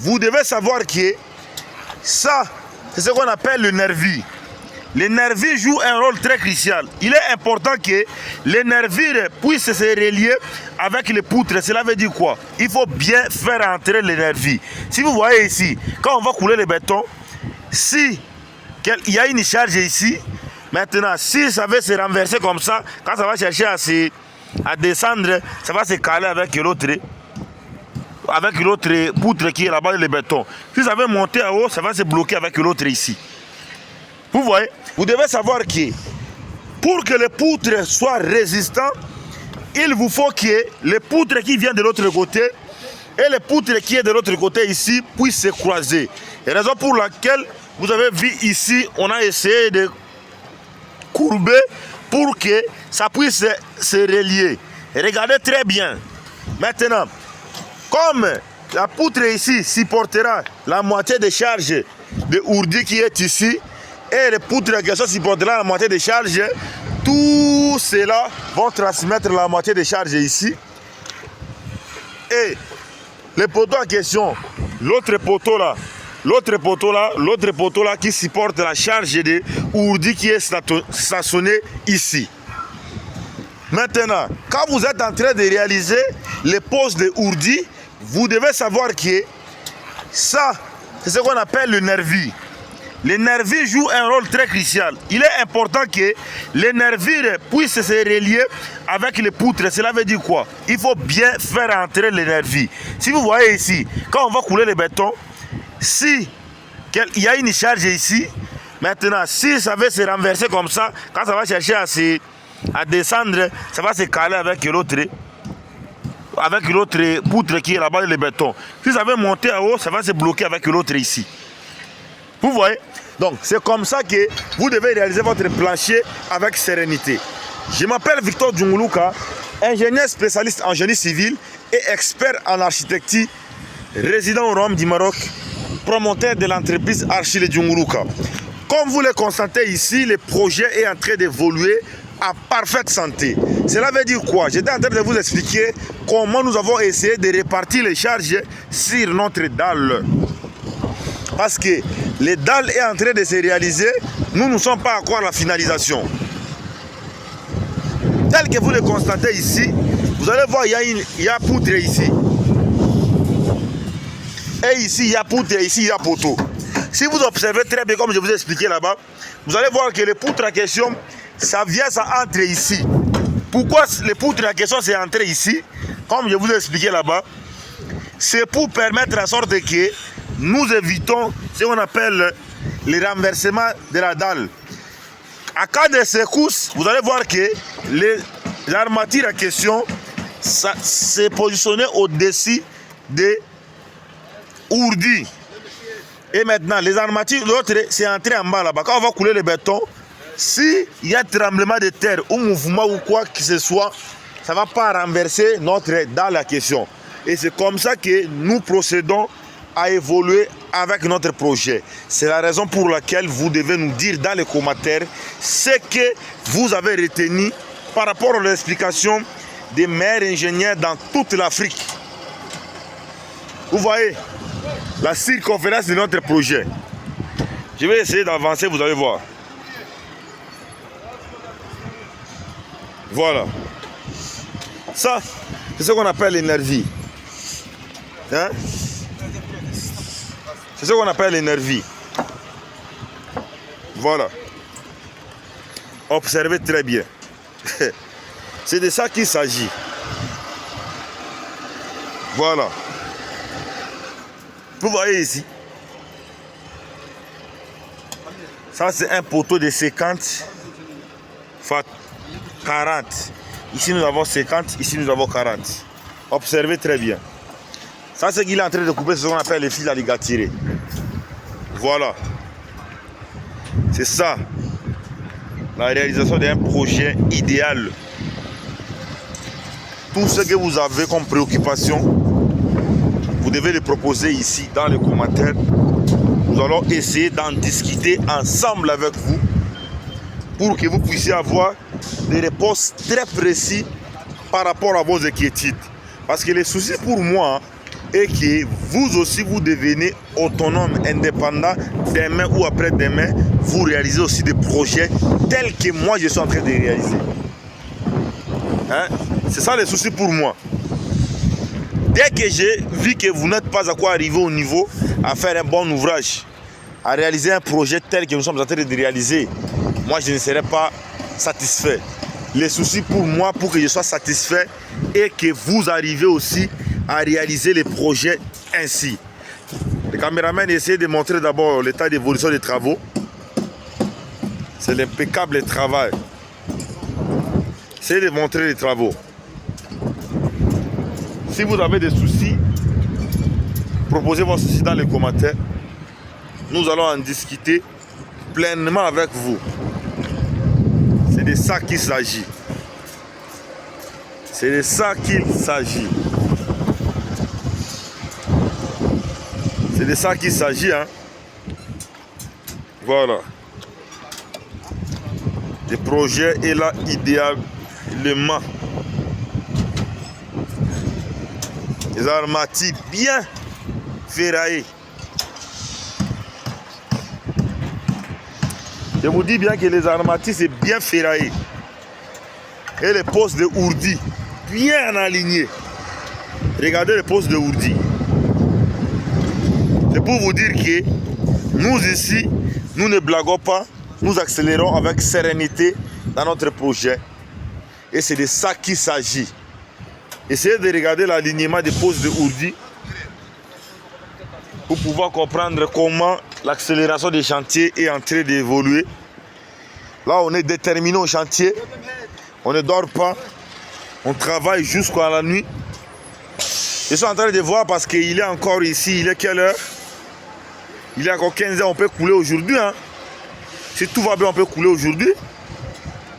vous devez savoir que ça, c'est ce qu'on appelle le nervure. Le nervure joue un rôle très crucial. Il est important que les nervures puissent se relier avec les poutres. Cela veut dire quoi? Il faut bien faire entrer les nervures. Si vous voyez ici, quand on va couler le béton, si il y a une charge ici, maintenant, si ça veut se renverser comme ça, quand ça va chercher à descendre, ça va se caler avec l'autre poutre qui est là-bas, le béton. Si ça veut monter en haut, ça va se bloquer avec l'autre ici. Vous voyez, vous devez savoir que pour que les poutres soient résistants, il vous faut que les poutres qui viennent de l'autre côté et les poutres qui sont de l'autre côté ici puissent se croiser. Et raison pour laquelle vous avez vu ici, on a essayé de courber pour que ça puisse se relier. Et regardez très bien. Maintenant, comme la poutre ici supportera la moitié de charge de ourdi qui est ici, et les poutres qui supportera la moitié de charge, tout cela vont transmettre la moitié de charge ici. Et le poteau en question, l'autre poteau là qui supporte la charge de ourdi qui est stationné ici. Maintenant, quand vous êtes en train de réaliser les poses de ourdi, vous devez savoir que ça, c'est ce qu'on appelle le nervure. Le nervure joue un rôle très crucial. Il est important que les nervures puissent se relier avec les poutres. Cela veut dire quoi? Il faut bien faire entrer les nervures. Si vous voyez ici, quand on va couler le béton, si il y a une charge ici, maintenant, si ça veut se renverser comme ça, quand ça va chercher à descendre, ça va se caler avec l'autre poutre qui est là-bas, le béton. Si ça veut monter en haut, ça va se bloquer avec l'autre ici. Vous voyez? Donc, c'est comme ça que vous devez réaliser votre plancher avec sérénité. Je m'appelle Victor Djunguluka, ingénieur spécialiste en génie civil et expert en architecture, résident au Royaume du Maroc, promoteur de l'entreprise Archile Djunguluka. Comme vous le constatez ici, le projet est en train d'évoluer en parfaite santé. Cela veut dire quoi? J'étais en train de vous expliquer comment nous avons essayé de répartir les charges sur notre dalle. Parce que les dalles est en train de se réaliser, nous ne sommes pas encore à la finalisation. Tel que vous le constatez ici, vous allez voir, il y a poutre ici. Et ici, il y a poutre, ici, il y a poteau. Si vous observez très bien, comme je vous ai expliqué là-bas, vous allez voir que les poutres en question, ça entre ici. Pourquoi les poutres en question, c'est entré ici? Comme je vous ai expliqué là-bas, c'est pour permettre en sorte que nous évitons ce qu'on appelle le renversement de la dalle. À cas de secousse, vous allez voir que l'armature en question s'est positionnée au-dessus des ourdis. Et maintenant, les armatures, l'autre, c'est entré en bas là-bas. Quand on va couler le béton, s'il y a tremblement de terre ou mouvement ou quoi que ce soit, ça ne va pas renverser notre dalle en question. Et c'est comme ça que nous procédons à évoluer avec notre projet. C'est la raison pour laquelle vous devez nous dire dans les commentaires ce que vous avez retenu par rapport à l'explication des meilleurs ingénieurs dans toute l'Afrique. Vous voyez la circonférence de notre projet. Je vais essayer d'avancer, vous allez voir. Voilà. Ça, c'est ce qu'on appelle l'énergie. Hein? C'est ce qu'on appelle l'énergie. Voilà. Observez très bien. C'est de ça qu'il s'agit. Voilà. Vous voyez ici. Ça, c'est un poteau de 50 fois 40. Ici, nous avons 50. Ici, nous avons 40. Observez très bien. Ça, c'est qu'il est en train de couper ce qu'on appelle les fils alligatirés. Voilà. C'est ça. La réalisation d'un projet idéal. Tout ce que vous avez comme préoccupation, vous devez le proposer ici dans les commentaires. Nous allons essayer d'en discuter ensemble avec vous pour que vous puissiez avoir des réponses très précises par rapport à vos inquiétudes. Parce que les soucis pour moi, et que vous aussi vous devenez autonome, indépendant, demain ou après-demain, vous réalisez aussi des projets tels que moi je suis en train de réaliser. Hein? C'est ça le souci pour moi. Dès que j'ai vu que vous n'êtes pas à quoi arriver au niveau à faire un bon ouvrage, à réaliser un projet tel que nous sommes en train de réaliser, moi je ne serai pas satisfait. Les soucis pour moi, pour que je sois satisfait et que vous arrivez aussi à réaliser les projets ainsi. Le caméraman essaie de montrer d'abord l'état d'évolution des travaux. C'est l'impeccable travail. Essayez de montrer les travaux. Si vous avez des soucis, proposez vos soucis dans les commentaires. Nous allons en discuter pleinement avec vous. C'est de ça qu'il s'agit. C'est de ça qu'il s'agit. C'est de ça qu'il s'agit, hein. Voilà. Le projet est là idéalement. Les armatis bien ferraillés. Je vous dis bien que les armatis c'est bien ferraillé. Et les postes de ourdi bien alignés. Regardez les postes de ourdi. C'est pour vous dire que nous ici, nous ne blaguons pas, nous accélérons avec sérénité dans notre projet. Et c'est de ça qu'il s'agit. Essayez de regarder l'alignement des postes de ourdi pour pouvoir comprendre comment l'accélération des chantiers est en train d'évoluer. Là, on est déterminé au chantier. On ne dort pas. On travaille jusqu'à la nuit. Je suis en train de voir parce qu'il est encore ici. Il est quelle heure? Il est encore 15 heures. On peut couler aujourd'hui. Hein? Si tout va bien, on peut couler aujourd'hui.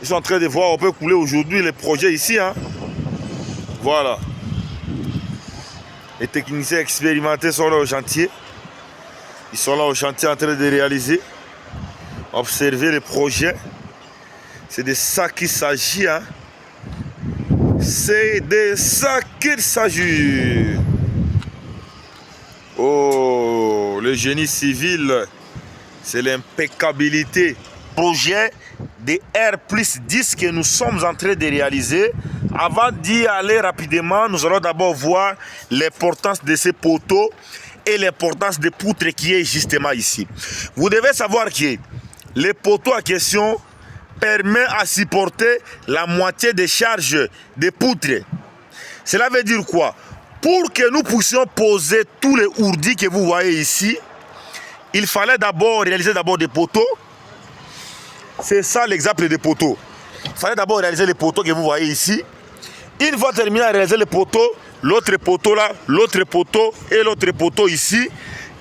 Je suis en train de voir, on peut couler aujourd'hui les projets ici. Hein? Voilà. Les techniciens expérimentés sont là au chantier. Ils sont là au chantier en train de réaliser. Observer les projets. C'est de ça qu'il s'agit. Hein? C'est de ça qu'il s'agit. Oh, le génie civil, c'est l'impeccabilité. Projet de R+10 que nous sommes en train de réaliser. Avant d'y aller rapidement, nous allons d'abord voir l'importance de ces poteaux et l'importance des poutres qui est justement ici. Vous devez savoir que les poteaux en question permettent à supporter la moitié des charges des poutres. Cela veut dire quoi? Pour que nous puissions poser tous les ourdis que vous voyez ici, il fallait d'abord réaliser des poteaux. C'est ça l'exemple des poteaux. Il fallait d'abord réaliser les poteaux que vous voyez ici. Une fois terminé à réaliser les poteaux, l'autre poteau là, l'autre poteau et l'autre poteau ici,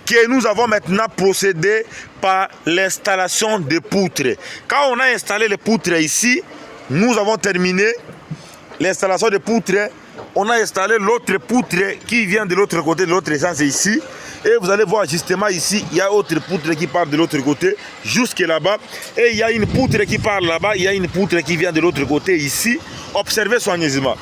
que nous avons maintenant procédé par l'installation des poutres. Quand on a installé les poutres ici, nous avons terminé l'installation des poutres. On a installé l'autre poutre qui vient de l'autre côté, de l'autre sens ici. Et vous allez voir justement ici, il y a autre poutre qui part de l'autre côté, jusque là-bas. Et il y a une poutre qui part là-bas, il y a une poutre qui vient de l'autre côté ici. Observez soigneusement.